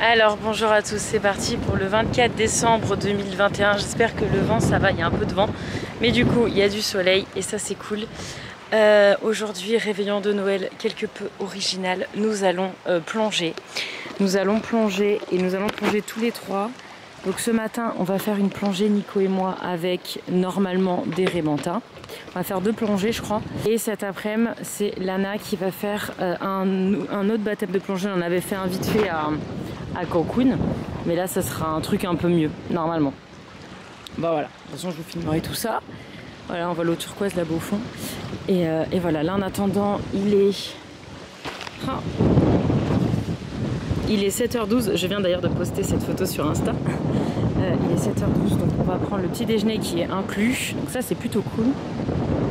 Alors bonjour à tous, c'est parti pour le 24 décembre 2021. J'espère que le vent ça va, il y a un peu de vent, mais du coup il y a du soleil et ça c'est cool. Aujourd'hui, réveillon de Noël quelque peu original, nous allons plonger. Nous allons plonger et nous allons plonger tous les trois. Donc ce matin on va faire une plongée, Nico et moi, avec normalement des Rébenta. On va faire 2 plongées je crois. Et cet après-midi c'est Lana qui va faire un autre baptême de plongée. On avait fait un vite fait à Cancun, mais là ça sera un truc un peu mieux normalement. Bah voilà, de toute façon je vous filmerai tout ça. Voilà, on voit l'eau turquoise là-bas au fond. Et voilà, là en attendant il est... Oh. Il est 7h12, je viens d'ailleurs de poster cette photo sur Insta. Il est 7h12, donc on va prendre le petit déjeuner qui est inclus. Donc ça c'est plutôt cool.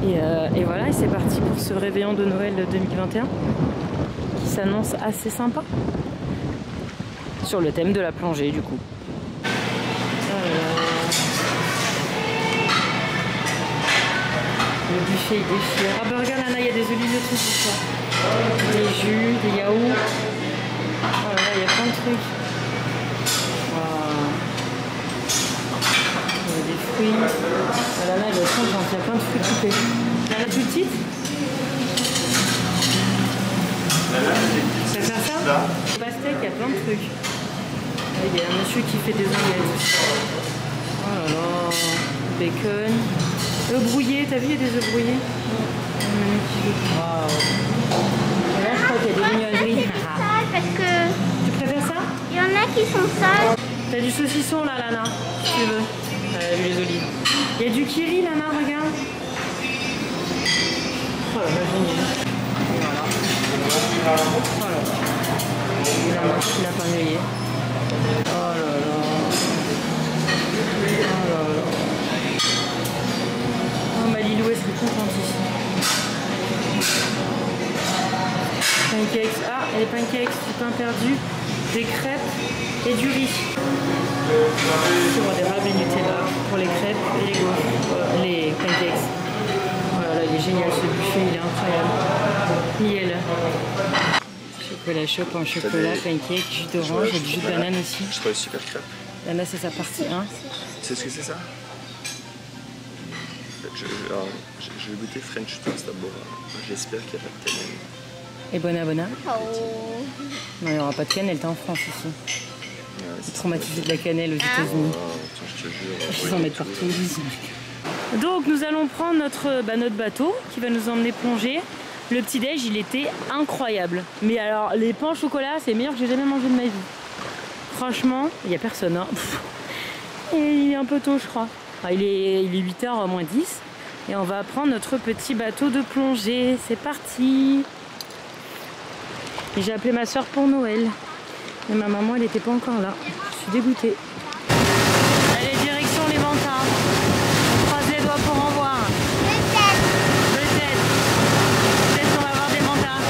Et voilà, et c'est parti pour ce réveillon de Noël 2021 qui s'annonce assez sympa. Sur le thème de la plongée du coup. Le buffet il déchire. Ah bah regarde Anna, il y a des olives de tout pour toi. Des jus, des yaourts. Oh là là, il y a plein de trucs. Wow. Il y a des fruits. Oh là là, elle est contente, il y a plein de fruits coupés. Il y en a plus petite. Ça fait ça? Le pastèque, il y a plein de trucs. Il y a un monsieur qui fait des omelettes. Oh là là, bacon. Œufs brouillés, t'as vu, il y a des œufs brouillés. Waouh. Et là, je crois qu'il y a des vignoiseries. Parce que Tu préfères ça? il y en a qui sont sales. T'as du saucisson là, Lana, si tu veux. Les olives. Il y a du kiri, Lana, regarde. Oh là là, génial. Et voilà. Oh là là. Et la marche, il n'a pas mûrié. Oh là là. Oh là là. Oh, ma Lilou, elle serait contente ici. Pancakes. Ah, et les pancakes, du pain perdu, des crêpes et du riz. Sur des rables et Nutella pour les crêpes et les gaufres, les pancakes. Oh là là, il est génial ce buffet, il est incroyable. Miel. Chocolat chaud, pain au chocolat, pancake, jus d'orange et du jus de banane aussi. Je trouve super crêpe. Là, c'est sa partie 1. C'est ce que c'est ça? Je vais goûter French Toast à Bora. J'espère qu'il n'y a pas de cannelle. Et Bona. Oh. Non, il n'y aura pas de cannelle, t'es en France ici. C'est traumatisé de la cannelle aux États-Unis. Oh, je te jure. Ils en mettent partout. Donc nous allons prendre notre bateau qui va nous emmener plonger. Le petit déj il était incroyable. Mais alors les pains au chocolat c'est le meilleur que j'ai jamais mangé de ma vie. Franchement, il n'y a personne. Hein. Et il est un peu tôt je crois. Enfin, il est 8h moins 10. Et on va prendre notre petit bateau de plongée. C'est parti. J'ai appelé ma soeur pour Noël. Mais ma maman elle n'était pas encore là. Je suis dégoûtée. Allez, direction les Ventas. On croise les doigts pour en voir. Peut-être qu'on va avoir des Ventas.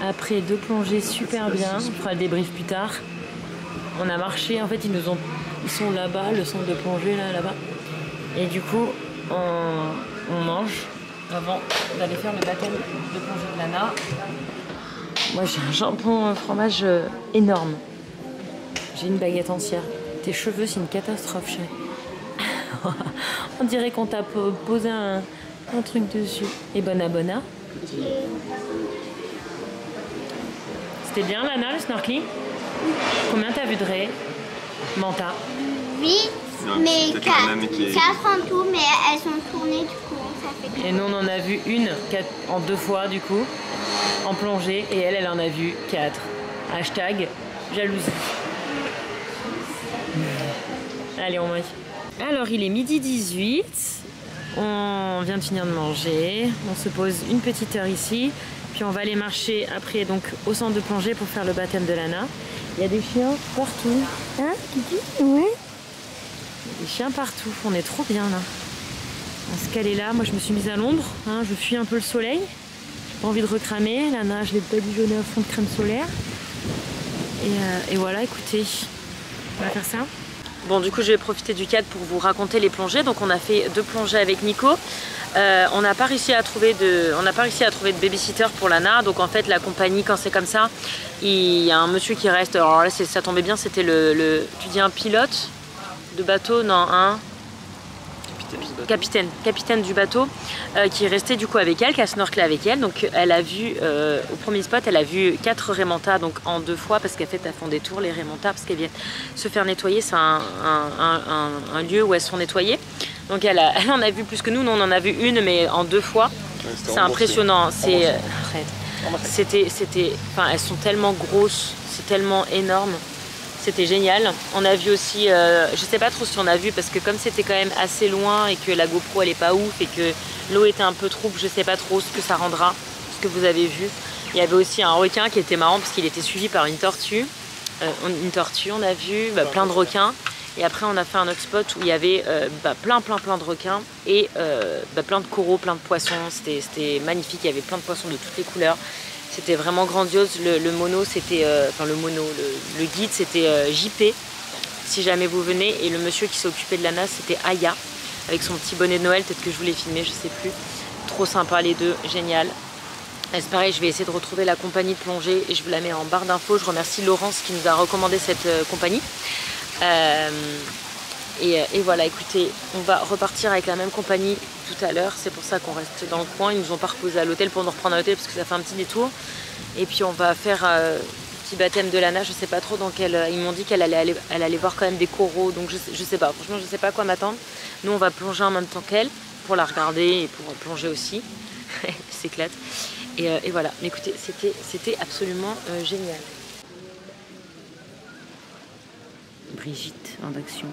Après 2 plongées super bien, on fera le débrief plus tard. On a marché, en fait ils sont là-bas, le centre de plongée là-bas. Et du coup on mange avant d'aller faire le baptême de plongée de Lana. Moi j'ai un jambon fromage énorme. J'ai une baguette entière. Tes cheveux c'est une catastrophe chérie. On dirait qu'on t'a posé un truc dessus. Et bona. C'était bien Lana le snorkeling? Combien t'as vu de raies? Manta? 8, mais 4 en tout, mais elles sont tournées du coup, ça fait 4. Et nous on en a vu une en 2 fois du coup, en plongée, et elle en a vu 4. Hashtag jalousie. Allez on mange. Alors il est midi 18, on vient de finir de manger, on se pose une petite heure ici, puis on va aller marcher après donc au centre de plongée pour faire le baptême de Lana. Il y a des chiens partout. Hein, Kiki? Ouais. Il y a des chiens partout, on est trop bien là. On se calait là. Moi, je me suis mise à l'ombre. Hein, je fuis un peu le soleil. J'ai pas envie de recramer. Lana, je l'ai badigeonnée à fond de crème solaire. Et voilà, écoutez, on va faire ça. Bon, du coup, je vais profiter du cadre pour vous raconter les plongées. Donc, on a fait 2 plongées avec Nico. On n'a pas réussi à trouver de babysitter pour Lana. Donc, en fait, la compagnie, quand c'est comme ça, il y a un monsieur qui reste. Alors là, ça tombait bien, c'était tu dis un pilote de bateau? Non, un capitaine du bateau qui est resté du coup avec elle, qui a snorkelé avec elle. Donc elle a vu au premier spot, elle a vu 4 remontas donc en 2 fois, parce qu'en fait elles font des tours les remontas parce qu'elles viennent se faire nettoyer. C'est un lieu où elles sont nettoyées. Donc elle en a vu plus que nous. Nous on en a vu une, mais en 2 fois. Ouais, c'est impressionnant. Enfin, elles sont tellement grosses, c'est tellement énorme. C'était génial. On a vu aussi, je sais pas trop si on a vu, parce que comme c'était quand même assez loin et que la GoPro elle est pas ouf et que l'eau était un peu trouble, je sais pas trop ce que ça rendra, ce que vous avez vu. Il y avait aussi un requin qui était marrant parce qu'il était suivi par une tortue. On a vu plein de requins. Et après on a fait un autre spot où il y avait plein de requins et plein de coraux, plein de poissons. C'était magnifique, il y avait plein de poissons de toutes les couleurs. C'était vraiment grandiose. Le mono, c'était, le guide, c'était JP, si jamais vous venez. Et le monsieur qui s'est occupé de Lana, c'était Aya, avec son petit bonnet de Noël. Peut-être que je vous l'ai filmé, je sais plus. Trop sympa les deux, génial. C'est pareil, je vais essayer de retrouver la compagnie de plongée et je vous la mets en barre d'infos. Je remercie Laurence qui nous a recommandé cette compagnie. Et voilà, écoutez, on va repartir avec la même compagnie tout à l'heure. C'est pour ça qu'on reste dans le coin. Ils nous ont pas reposé à l'hôtel pour nous reprendre à l'hôtel parce que ça fait un petit détour. Et puis on va faire un petit baptême de Lana. Je sais pas trop dans quel. Ils m'ont dit qu'elle allait voir quand même des coraux. Donc je sais pas. Franchement, je sais pas à quoi m'attendre. Nous, on va plonger en même temps qu'elle pour la regarder et pour plonger aussi. S'éclate. Et voilà. Mais écoutez, c'était absolument génial. Brigitte en action.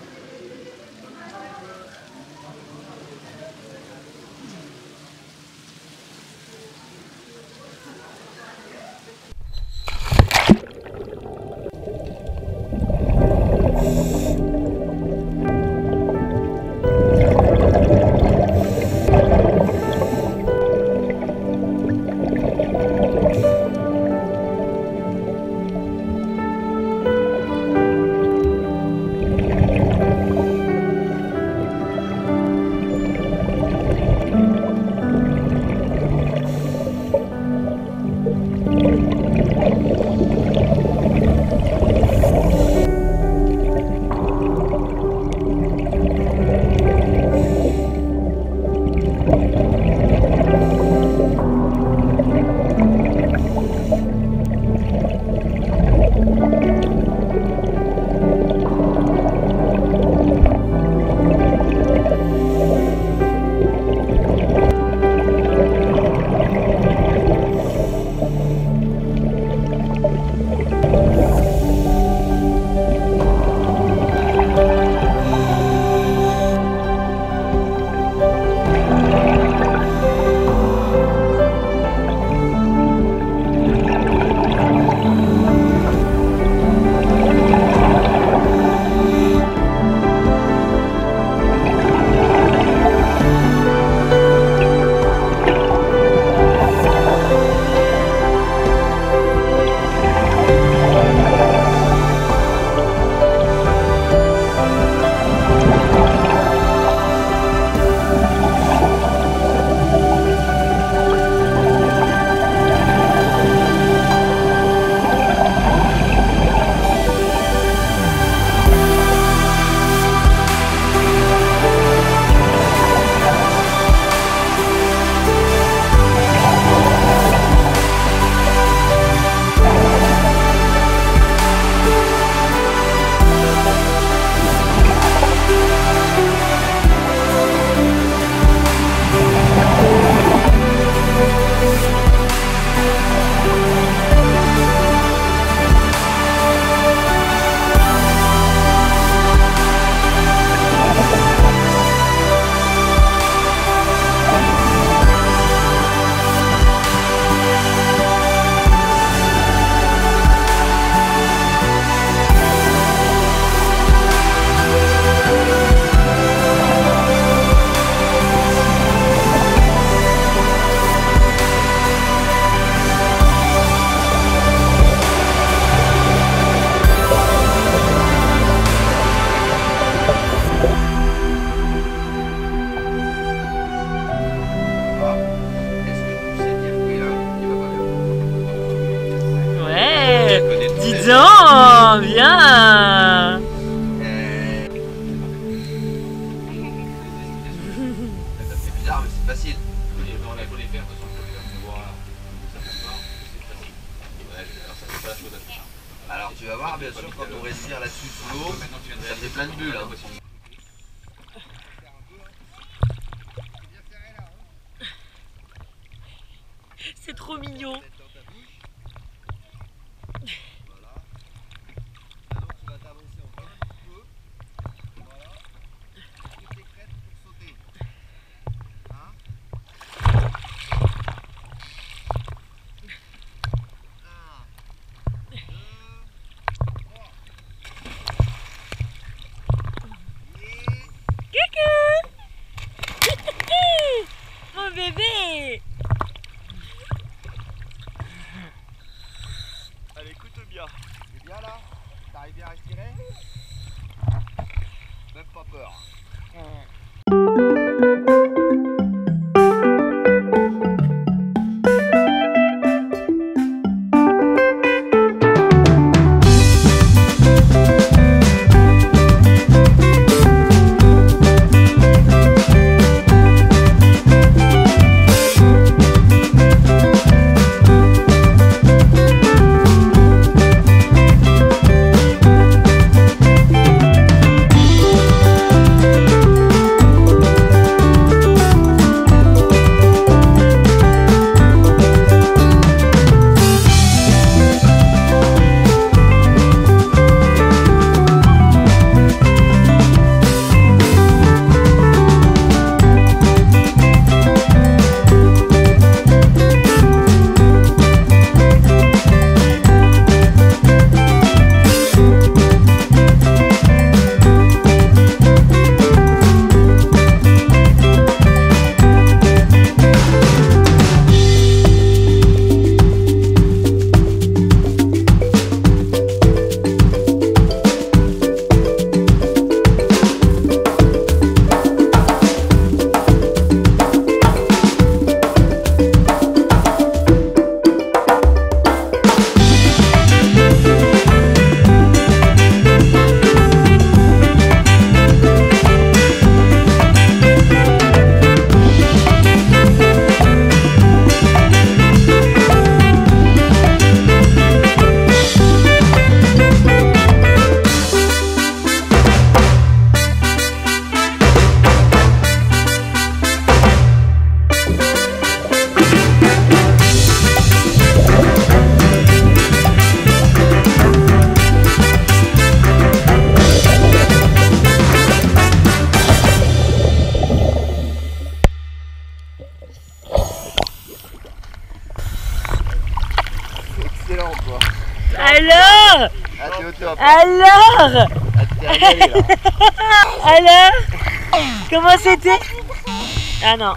Facile. On a faut les faire, de toute façon, faut les faire. Voilà. Ça passe pas, c'est facile. Ouais, alors ça c'est pas la chose à faire. Alors tu vas voir, bien sûr, quand on respire là-dessus sous l'eau, ça fait plein de bulles. Hein. C'est trop mignon. Voilà. Maintenant tu vas t'avancer encore un petit peu. Voilà. Toutes les crêtes pour sauter. Hein? 1, 2, 3. Coucou. Mon bébé. Allez, écoute bien. C'est bien là? T'arrives bien à respirer? Même pas peur. Excellent toi. Alors? Ah t'es au top. Alors? Ah t'es régalé là. Alors? Comment c'était? Ah non.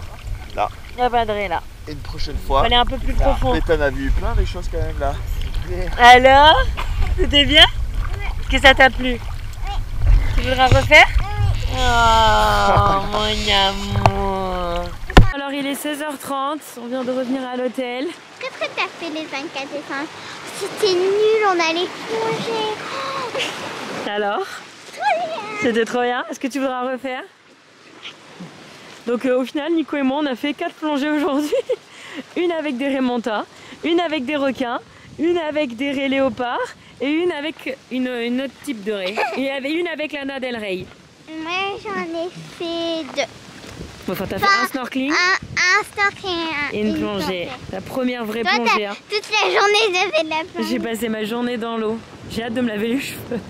Là. Il n'y a pas de ré là. Et une prochaine fois. Fallait un peu plus profond. Mais t'en as vu plein des choses quand même là. Alors? C'était bien? Est-ce que ça t'a plu? Tu voudras refaire? Oh mon amour. Alors il est 16h30, on vient de revenir à l'hôtel. Qu'est-ce que t'as fait les 24 décembre? C'était nul, on allait plonger. Alors? C'était trop bien. Est-ce que tu voudras refaire? Donc au final, Nico et moi, on a fait 4 plongées aujourd'hui. Une avec des raies manta, une avec des requins, une avec des raies léopards et une avec une autre type de raie. Et il y avait une avec Lana Del Rey. Moi j'en ai fait 2. Enfin, t'as fait un snorkeling Un snorkeling et une plongée. La première vraie Toi, plongée. Hein. Toute la journée j'ai fait de la plongée. J'ai passé ma journée dans l'eau. J'ai hâte de me laver les cheveux.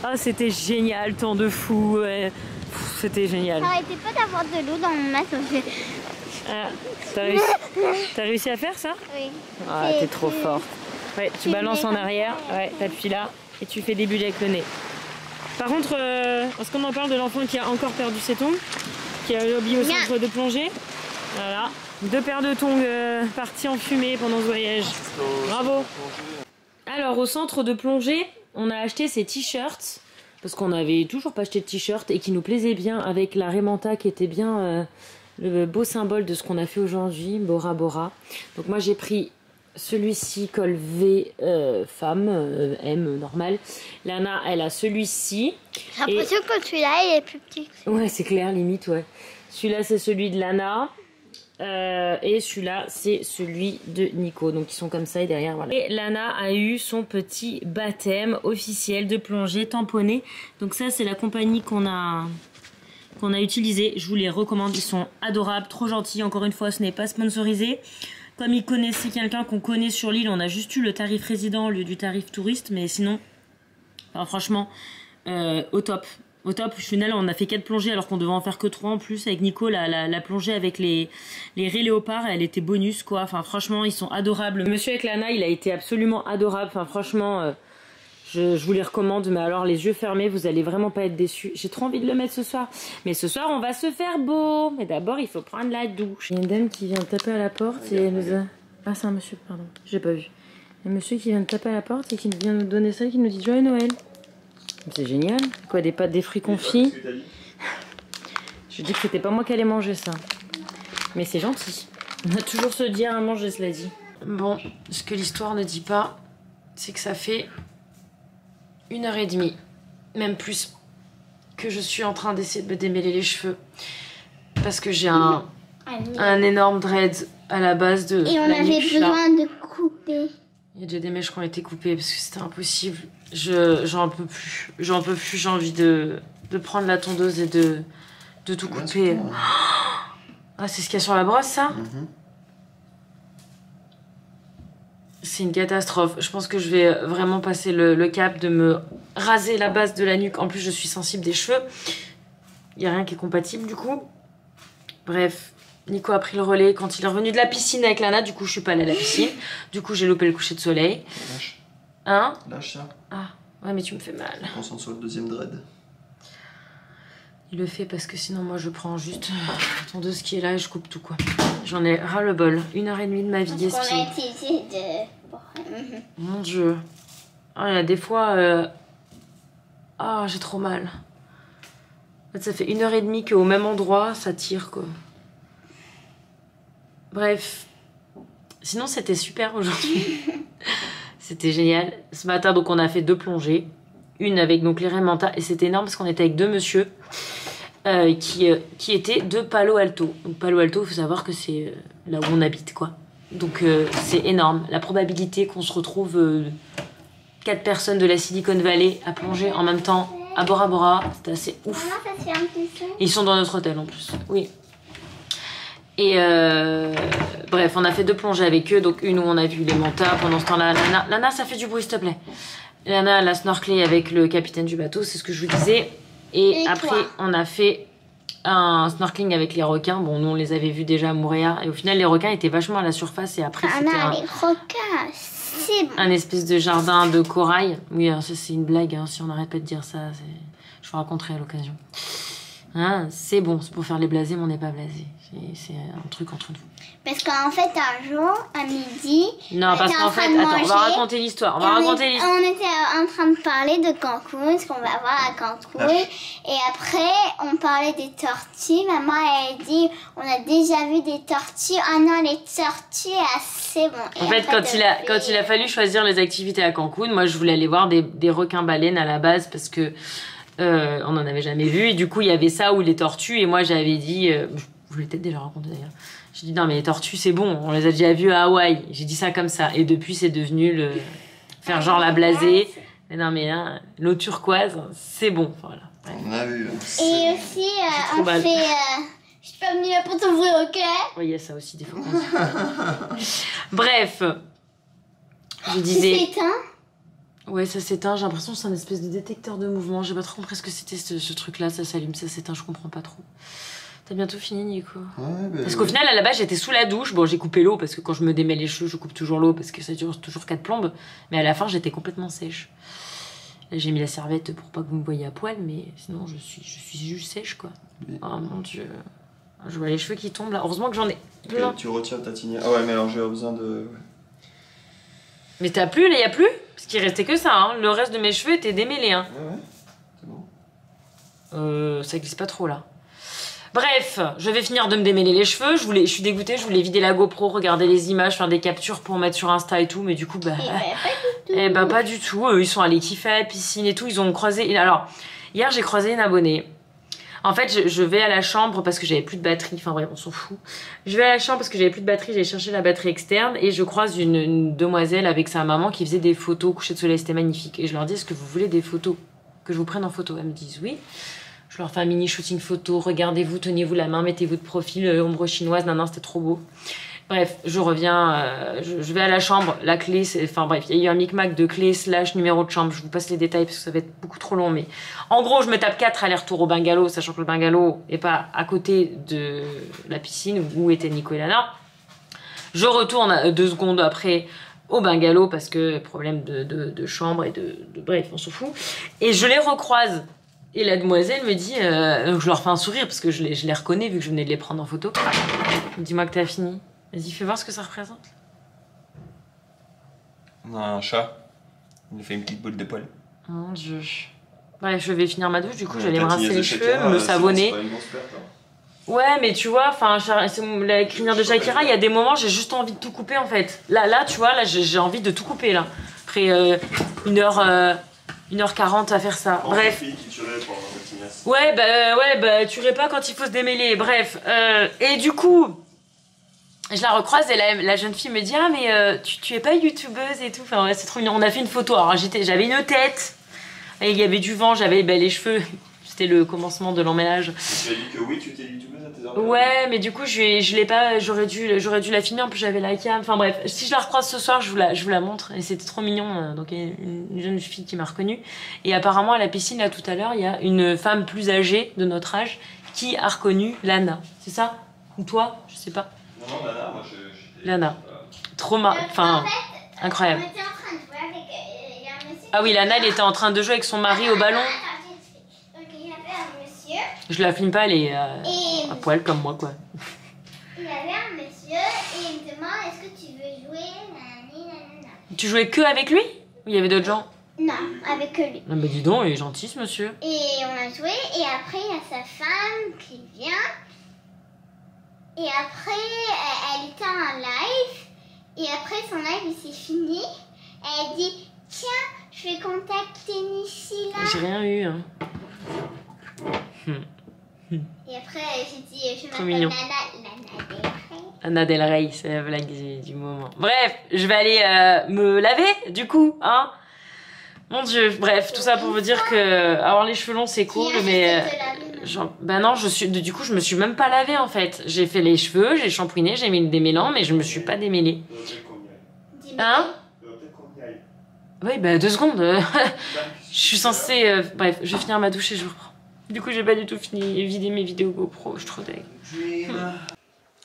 Ah, c'était génial, temps de fou. Ouais. C'était génial. Ça aurait été pas d'avoir de l'eau dans mon massage. Ah, t'as réussi à faire ça? Oui. Ah, t'es trop forte. Ouais, tu balances en arrière, ouais, t'appuies là et tu fais des bulles avec le nez. Par contre, est-ce qu'on en parle de l'enfant qui a encore perdu ses tongs, qui a oublié au centre de plongée? Voilà, 2 paires de tongs parties en fumée pendant ce voyage. Bravo. Alors au centre de plongée, on a acheté ces t-shirts parce qu'on n'avait toujours pas acheté de t-shirt et qui nous plaisait bien avec la raie manta qui était bien le beau symbole de ce qu'on a fait aujourd'hui, Bora Bora. Donc moi j'ai pris celui-ci col V femme, M normal. Lana elle a celui-ci. J'ai l'impression que celui-là il est plus petit. Ouais c'est clair limite ouais. Celui-là, c'est celui de Lana. Et celui-là, c'est celui de Nico. Donc, ils sont comme ça et derrière, voilà. Et Lana a eu son petit baptême officiel de plongée tamponné. Donc ça, c'est la compagnie qu'on a utilisée. Je vous les recommande. Ils sont adorables, trop gentils. Encore une fois, ce n'est pas sponsorisé. Comme ils connaissaient quelqu'un qu'on connaît sur l'île, on a juste eu le tarif résident au lieu du tarif touriste. Mais sinon, alors franchement, au top. Au top, au final, on a fait 4 plongées alors qu'on devait en faire que 3 en plus. Avec Nico, la plongée avec les raies léopards, elle était bonus, quoi. Enfin, franchement, ils sont adorables. Le monsieur avec Lana, il a été absolument adorable. Enfin, franchement, je vous les recommande. Mais alors, les yeux fermés, vous allez vraiment pas être déçus. J'ai trop envie de le mettre ce soir. Mais ce soir, on va se faire beau. Mais d'abord, il faut prendre la douche. Il y a une dame qui vient de taper à la porte et elle nous a... Ah, c'est un monsieur, pardon. J'ai pas vu. Il y a un monsieur qui vient de taper à la porte et qui vient nous donner ça et qui nous dit Joyeux Noël. C'est génial. Quoi, des pâtes, des fruits confits. Je dis que c'était pas moi qui allais manger ça. Mais c'est gentil. On a toujours se dire à manger, cela dit. Bon, ce que l'histoire ne dit pas, c'est que ça fait 1h30, même plus, que je suis en train d'essayer de me démêler les cheveux. Parce que j'ai un énorme dread à la base de et on la avait besoin de couper. Il y a déjà des mèches qui ont été coupées parce que c'était impossible. J'en peux plus. J'en peux plus. J'ai envie de prendre la tondeuse et de tout couper. Ah, c'est ce qu'il y a sur la brosse, ça? C'est une catastrophe. Je pense que je vais vraiment passer le cap de me raser la base de la nuque. En plus, je suis sensible des cheveux. Il n'y a rien qui est compatible, du coup. Bref. Nico a pris le relais quand il est revenu de la piscine avec Lana. Du coup, je suis pas allée à la piscine. Du coup, j'ai loupé le coucher de soleil. Lâche. Hein? Lâche ça. Ah, ouais, mais tu me fais mal. Concentre sur le deuxième dread. Il le fait parce que sinon, moi, je prends juste la tondeuse qui est là et je coupe tout, quoi. J'en ai ras le bol. 1h30 de ma vie gaspillée. On a utilisé de... Mon Dieu. Ah, il y a des fois... Ah, j'ai trop mal. En fait, ça fait 1h30 qu'au même endroit, ça tire, quoi. Bref, sinon c'était super aujourd'hui. C'était génial. Ce matin, donc on a fait 2 plongées. Une avec donc l'Irène Manta et c'était énorme parce qu'on était avec 2 monsieur qui étaient de Palo Alto. Donc Palo Alto, il faut savoir que c'est là où on habite, quoi. Donc c'est énorme. La probabilité qu'on se retrouve 4 personnes de la Silicon Valley à plonger en même temps à Bora Bora, c'était assez ouf. Maman, ça se fait un peu ça. Et ils sont dans notre hôtel en plus, oui. Et bref, on a fait 2 plongées avec eux. Donc une où on a vu les mantas. Pendant ce temps-là, Lana, ça fait du bruit, s'il te plaît. Lana, elle a snorkelé avec le capitaine du bateau, c'est ce que je vous disais. Et après, toi? on a fait un snorkeling avec les requins. Bon, nous, on les avait vus déjà à Moorea. Et au final, les requins étaient vachement à la surface. Et après, c'était les requins, c'est bon. un espèce de jardin de corail. Oui, alors ça, c'est une blague. Hein, si on n'arrête pas de dire ça, je vous raconterai à l'occasion. Hein, c'est bon, c'est pour faire les blasés, mais on n'est pas blasés. C'est un truc entre nous. Parce qu'en fait, un jour, à midi, non, parce qu'en fait, attends, on va raconter l'histoire. On était en train de parler de Cancun, ce qu'on va voir à Cancun. Et après, on parlait des tortues. Maman, elle dit, on a déjà vu des tortues. Ah non, les tortues, c'est bon. En fait, quand il a fallu choisir les activités à Cancun, moi, je voulais aller voir des requins-baleines à la base parce que on n'en avait jamais vu. Et du coup, il y avait ça ou les tortues. Et moi, j'avais dit... je voulais peut-être déjà raconter d'ailleurs. J'ai dit non mais les tortues c'est bon, on les a déjà vues à Hawaï. J'ai dit ça comme ça. Et depuis c'est devenu faire genre la blasée. Mais non mais là, l'eau turquoise, c'est bon. Voilà. Ouais. On a vu. Et aussi on fait... je suis pas venue là pour t'ouvrir, ok? Oui, il y a ça aussi des fois. Bref. Je disais... Ça s'éteint? Ouais, ça s'éteint. J'ai l'impression que c'est un espèce de détecteur de mouvement. J'ai pas trop compris ce que c'était ce truc-là. Ça s'allume, ça s'éteint, je comprends pas trop. T'as bientôt fini, Nico? Ouais, parce qu'au final, à la base, j'étais sous la douche. Bon, j'ai coupé l'eau parce que quand je me démêle les cheveux, je coupe toujours l'eau parce que ça dure toujours 4 plombes. Mais à la fin, j'étais complètement sèche. Là, j'ai mis la serviette pour pas que vous me voyiez à poil, mais sinon, je suis juste sèche, quoi. Oui. Oh mon Dieu. Je vois les cheveux qui tombent là. Heureusement que j'en ai plein. Et tu retires ta tinière. Ah ouais, mais alors j'ai besoin de... Mais t'as plus, là, y a plus? Parce qu'il restait que ça, hein. Le reste de mes cheveux était démêlé, hein. Ouais, c'est bon. Ça glisse pas trop, là. Bref, je vais finir de me démêler les cheveux. Je suis dégoûtée, je voulais vider la GoPro, regarder les images, faire des captures pour mettre sur Insta et tout, mais du coup, pas du tout. Ils sont allés kiffer à la piscine et tout, ils ont croisé... Alors, hier, j'ai croisé une abonnée. En fait, je vais à la chambre parce que j'avais plus de batterie. Enfin bref, on s'en fout. Je vais à la chambre parce que j'avais plus de batterie. J'ai cherché la batterie externe et je croise une demoiselle avec sa maman qui faisait des photos au coucher de soleil. C'était magnifique. Et je leur dis, est-ce que vous voulez des photos? Que je vous prenne en photo? Elles me disent oui. Je leur fais un mini shooting photo. Regardez-vous, tenez-vous la main, mettez-vous de profil, ombre chinoise. Non, c'était trop beau. Bref, je reviens, je vais à la chambre, la clé, enfin bref, il y a eu un micmac de clé / numéro de chambre, je vous passe les détails parce que ça va être beaucoup trop long, mais en gros, je me tape 4 allers-retours au bungalow, sachant que le bungalow n'est pas à côté de la piscine où étaient Nico et Lana. Je retourne 2 secondes après au bungalow parce que problème de chambre et bref, on s'en fout. Et je les recroise. Et la demoiselle me dit, je leur fais un sourire parce que je les reconnais vu que je venais de les prendre en photo. Dis-moi que t'as fini. Vas-y, fais voir ce que ça représente. On a un chat. Il nous fait une petite boule de poil. Mon Dieu. Bref, je vais finir ma douche, du coup, j'allais me rincer les cheveux, me savonner. Ouais, mais tu vois, enfin, la crinière de Shakira, il y a des moments, j'ai juste envie de tout couper en fait. Là, tu vois, là, j'ai envie de tout couper là. Après 1h40 à faire ça. Bref. Ouais, bah, tuerais pas quand il faut se démêler. Bref. Et du coup. Je la recroise et la jeune fille me dit, ah mais tu es pas youtubeuse et tout, enfin ouais, c'est trop mignon. On a fait une photo, alors j'avais une tête, et il y avait du vent, j'avais les cheveux, c'était le commencement de l'emménage. Tu as dit que oui, tu étais youtubeuse à tes heures. Ouais, mais du coup je l'ai pas, j'aurais dû la filmer, en plus j'avais la cam, enfin bref, si je la recroise ce soir, je vous la montre, et c'était trop mignon, donc il y a une jeune fille qui m'a reconnue, et apparemment à la piscine là tout à l'heure, il y a une femme plus âgée de notre âge qui a reconnu Lana, c'est ça? Ou toi? Je sais pas. Non, Lana, moi j'étais... Lana. Trop enfin, en fait, incroyable. On était en train de jouer avec y a un monsieur. Ah oui, Lana, elle était en train de jouer avec son mari au ballon. Donc il y avait un monsieur. Je la filme pas, elle est à poil comme moi, quoi. Il y avait un monsieur et il me demande, est-ce que tu veux jouer? Nanana. Tu jouais que avec lui? Ou il y avait d'autres gens? Non, avec lui. Ah bah dis donc, il est gentil ce monsieur. Et on a joué et après il y a sa femme qui vient. Et après, elle était en live. Et après, son live, il s'est fini. Elle dit, tiens, je vais contacter Nissi là. J'ai rien eu, hein. Et après, j'ai dit, je m'appelle mignon. Lana Del Rey. Lana Del Rey, c'est la blague du moment. Bref, je vais aller me laver, du coup, hein. Mon Dieu, bref, tout ça pour vous dire que avoir les cheveux longs, c'est cool, mais... bah non, du coup, je me suis même pas lavée, en fait. J'ai fait les cheveux, j'ai shampooiné, j'ai mis le démêlant, mais je me suis pas démêlée. Hein? Oui, bah 2 secondes. Je suis censée... bref, je vais finir ma douche et je reprends. Du coup, j'ai pas du tout fini et vidé mes vidéos GoPro, je suis trop deg.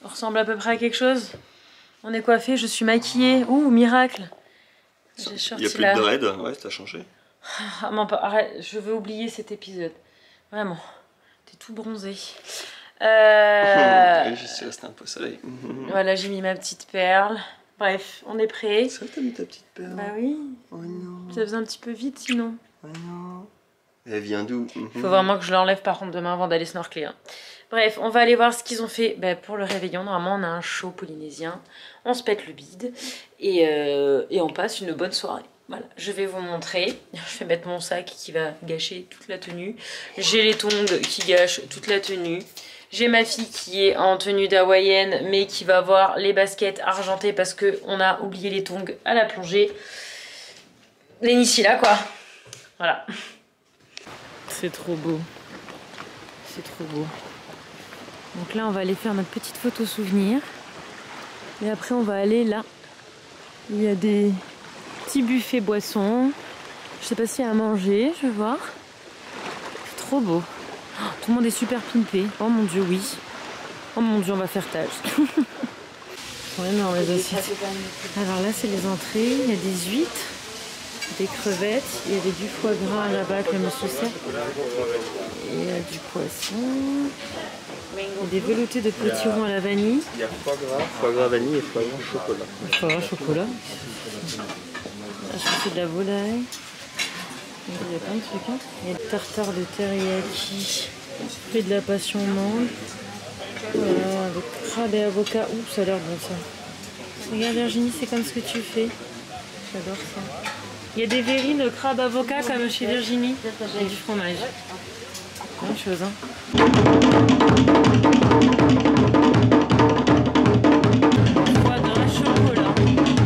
On ressemble à peu près à quelque chose? On est coiffé, je suis maquillée. Ouh, miracle! Il y a plus de dread, ouais, t'as changé. Ah, non, arrête, je veux oublier cet épisode. Vraiment, t'es tout bronzé. J'y suis resté un peu au soleil. Voilà, j'ai mis ma petite perle. Bref, on est prêt. Ça, t'as mis ta petite perle? Bah oui. Oh non. Ça faisait un petit peu vite sinon. Oh non. Elle vient d'où? Faut vraiment que je l'enlève par contre demain avant d'aller snorkeler. Hein. Bref, on va aller voir ce qu'ils ont fait pour le réveillon. Normalement, on a un show polynésien. On se pète le bide et on passe une bonne soirée. Voilà, je vais vous montrer. Je vais mettre mon sac qui va gâcher toute la tenue. J'ai les tongs qui gâchent toute la tenue. J'ai ma fille qui est en tenue d'hawaïenne mais qui va avoir les baskets argentées parce qu'on a oublié les tongs à la plongée. Les Nissi là quoi. Voilà. C'est trop beau. C'est trop beau. Donc là on va aller faire notre petite photo souvenir. Et après on va aller là. Il y a des petits buffets boissons. Je sais pas s'il y a à manger, je vais voir. C'est trop beau. Oh, tout le monde est super pimpé. Oh mon dieu, oui. Oh mon dieu, on va faire tâche. Ils sont énormes les assiettes. Alors là c'est les entrées. Il y a des huîtres, des crevettes. Il y avait du foie gras là-bas que le monsieur sert. Il y a du poisson. Il y a des veloutés de potiron à la vanille. Il y a foie gras vanille et foie gras chocolat. Foie gras chocolat. Là, je fais de la volaille. Il y a plein de trucs. Hein. Il y a le tartare de teriyaki. Fruit de la passion mangue. Voilà, avec crabe et avocat. Ouh, ça a l'air bon ça. Regarde Virginie, c'est comme ce que tu fais. J'adore ça. Il y a des verrines de crabe avocat comme chez Virginie. Et du fromage. Plein de choses, hein. Foie gras, chocolat, vanille,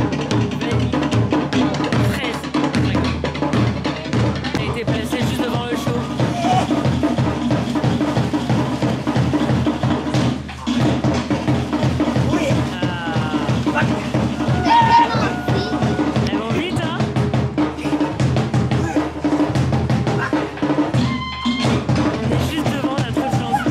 fraise. Ça a été placé juste devant le show. Elles vont vite, hein? On est juste devant, on a trop de chance.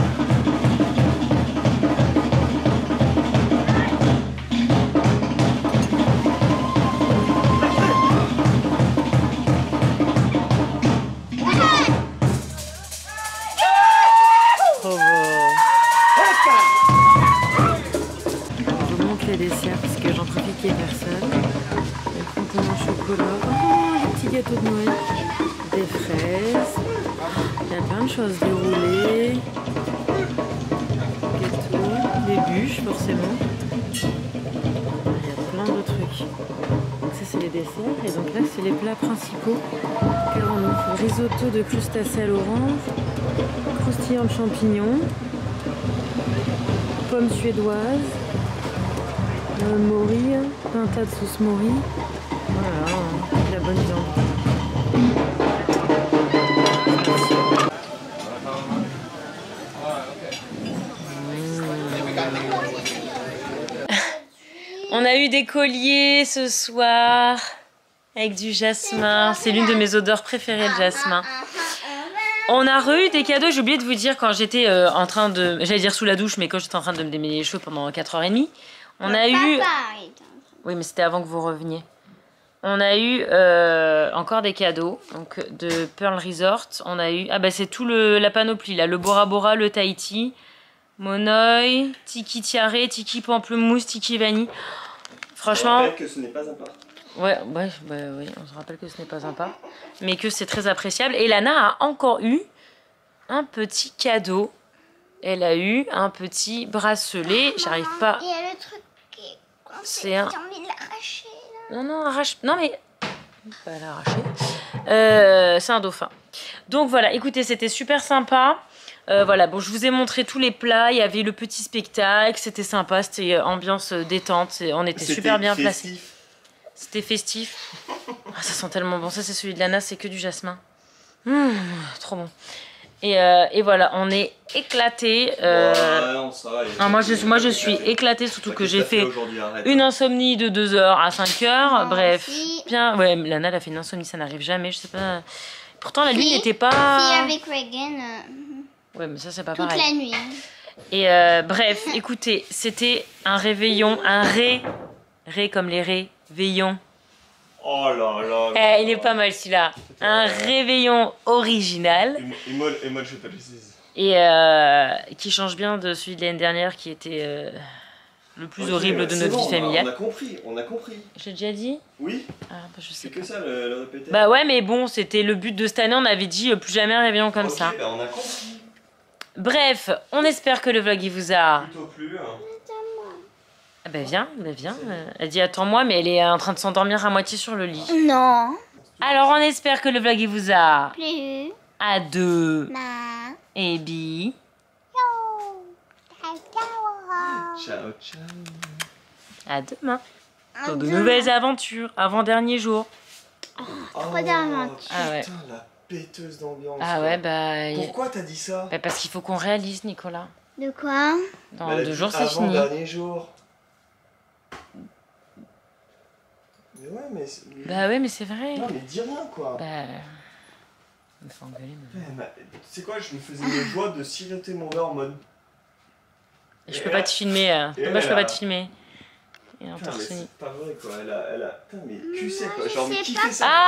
Trop beau. Je vous montre les desserts parce que j'en profite qu'il n'y ait personne. Le fondant au chocolat. Oh, les petits gâteaux de Noël. Des fraises. Il y a plein de choses. Des roulés. Gâteaux. Des bûches, forcément. Il y a plein de trucs. Donc ça, c'est les desserts. Et donc là, c'est les plats principaux. Qu'avons-nous? Risotto de crustacés à l'orange. Croustillant de champignons. Pommes suédoises. Mori, un tas de sauce mori. Voilà, de la bonne viande. On a eu des colliers ce soir avec du jasmin. C'est l'une de mes odeurs préférées, le jasmin. On a eu des cadeaux, j'ai oublié de vous dire quand j'étais en train de... J'allais dire sous la douche, mais quand j'étais en train de me démêler les cheveux pendant 4h30. On a eu... Oui, mais c'était avant que vous reveniez. On a eu encore des cadeaux. Donc de Pearl Resort. On a eu... Ah bah c'est tout la panoplie là. Le Bora Bora, le Tahiti, Monoï, Tiki Tiare, Tiki Pamplemousse, Tiki Vanille. Franchement... On rappelle que ce n'est pas un part. Ouais, oui, on se rappelle que ce n'est pas sympa, mais que c'est très appréciable. Et Lana a encore eu un petit cadeau. Elle a eu un petit bracelet. J'arrive pas. Il y a le truc qui C'est un... j'ai envie de l'arracher. Non, arrache. Non, mais. Pas l'arracher. C'est un dauphin. Donc voilà, écoutez, c'était super sympa. Voilà, bon, je vous ai montré tous les plats. Il y avait le petit spectacle. C'était sympa. C'était ambiance détente. On était super bien placés. C'était festif. Ah, ça sent tellement bon. Ça, c'est celui de Lana, c'est que du jasmin. Trop bon. Et voilà, on est éclatés. Non, ça va, moi, je suis éclatée, surtout que j'ai fait une insomnie de 2h à 5h. Bref, bien. Ouais, Lana, elle a fait une insomnie, ça n'arrive jamais. Je sais pas. Pourtant, la nuit n'était pas. Si, avec Regan. Ouais, mais ça, c'est pas toute pareil. la nuit. Et bref, écoutez, c'était un réveillon, un ré comme les réveillons. Oh là là. Il est pas mal celui-là. Un réveillon original. Et moi, je te précise. Et qui change bien de celui de l'année dernière qui était le plus horrible de notre vie familiale. On a compris. J'ai déjà dit? Oui. Ah, bah, je sais C'est pas. que ça le répéter. Bah ouais, mais bon, c'était le but de cette année. On avait dit plus jamais un réveillon comme ça. Bah on a compris. Bref, on espère que le vlog il vous a... Plutôt plus. Hein. Ah bah viens. Elle dit attends-moi, mais elle est en train de s'endormir à moitié sur le lit. Non. Alors on espère que le vlog il vous a... Plus. À deux. Ma. Et bi. Ciao, ciao. À demain. Pour de nouvelles aventures. Avant-dernier jour. Trop d'aventures. Ah ouais. Putain, la péteuse d'ambiance. Ah ouais, bah... Pourquoi t'as dit ça? Bah parce qu'il faut qu'on réalise, Nicolas. De quoi? Dans Elle a 2 dit jours, c'est fini. Avant-dernier jour. Mais ouais, mais... Bah ouais, mais c'est vrai. Non, mais dis rien, quoi. Bah... On me fait engueuler, mais... Tu sais quoi, je me faisais une joie de siroter mon verre en mode... Je peux pas te filmer. Pourquoi je peux pas te filmer? Et un Putain, mais torse nu. c'est pas vrai, quoi. Elle a... Putain, mais tu sais, quoi. Genre, mais qui sais fait ça? Ah